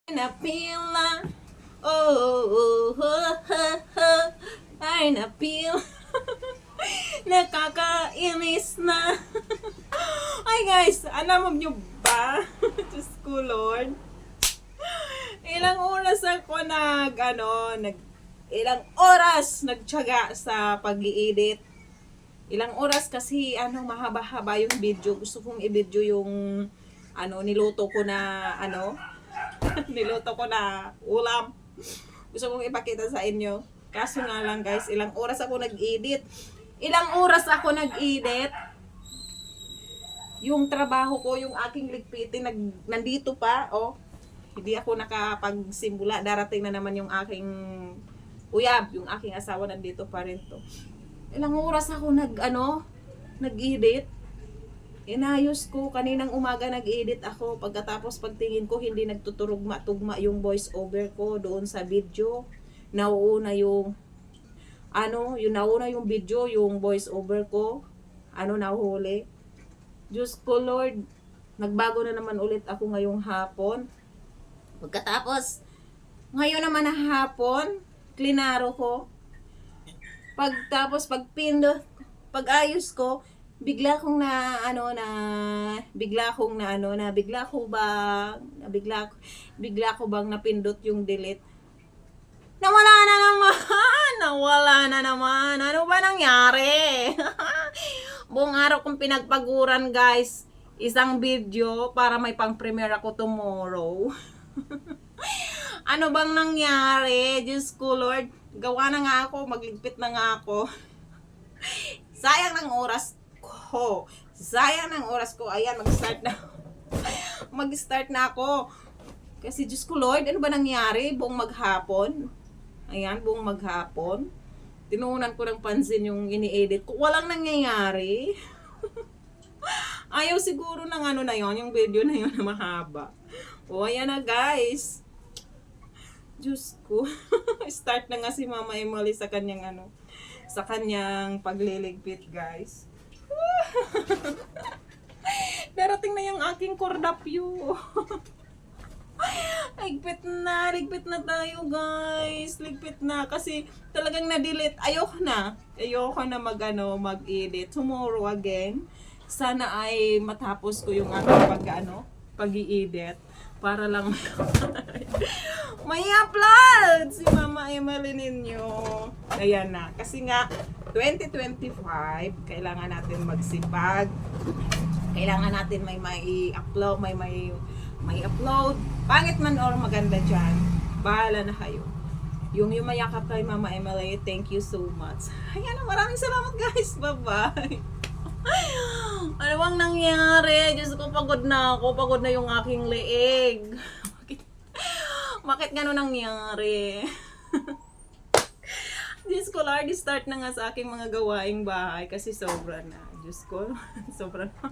Napila. Oh, ay napila. Nakakainis na. Ay guys, alam mo nyo ba? Diyos ko Lord. Ilang oras ako ilang oras nagtiyaga sa pag-i-edit. Ilang oras kasi mahaba-haba yung video. Gusto kong i-video yung niluto ko na niluto ko na ulam. Gusto kong ipakita sa inyo. Kaso nga lang guys, ilang oras ako nag-edit. Yung trabaho ko, yung aking ligpitin, nandito pa, oh. Hindi ako nakapagsimula. Darating na naman yung aking uyab, yung aking asawa nandito pa rin to. Ilang oras ako nag-edit. Inayos ko, kaninang umaga nag-edit ako. Pagkatapos pagtingin ko, hindi nagtuturugma-tugma yung voice over ko doon sa video. Nauna yung video, yung voice over ko. Nahuli. Diyos ko Lord, nagbago na naman ulit ako ngayong hapon. Pagkatapos, ngayon naman na hapon, klinaro ko. Pagtapos pag-ayos ko, bigla ko bang napindot yung delete. Nawala na naman. Ano ba nangyari? Buong araw kong pinagpaguran guys. Isang video para may pang-premiere ako tomorrow. Ano bang nangyari? Diyos ko Lord. Gawa na nga ako. Magligpit na nga ako. Sayang ng oras ko. Ayan, mag-start na ako. Kasi Diyos ko Lord, ano ba nangyari? Buong maghapon. Tinuunan ko ng pansin yung ini-edit ko. Walang nangyayari. Ayaw siguro ng yung video na yun na mahaba. O, ayan na guys. Diyos ko. Start na nga si Mama Emily sa kanyang pagliligpit guys. Darating na yung aking kordapyo. Ligpit na tayo guys. Ligpit na kasi talagang na-delete. Ayoko na mag-edit. Tomorrow again. Sana ay matapos ko yung aking pag-i-edit para lang may upload si Mama Emily ninyo. Ayan na. Kasi nga 2025 kailangan natin magsipag. Kailangan natin may upload, may upload. Pangit man or maganda dyan, bahala na kayo. Yung mayakap kay Mama Emily, thank you so much. Ayan, maraming salamat guys. Bye-bye. Ano bang nangyari? Diyos ko, pagod na ako. Pagod na yung aking leeg. Bakit gano'n nangyari? Diyos ko, Lord, start na nga sa aking mga gawaing bahay kasi sobra na. Diyos ko, sobra na.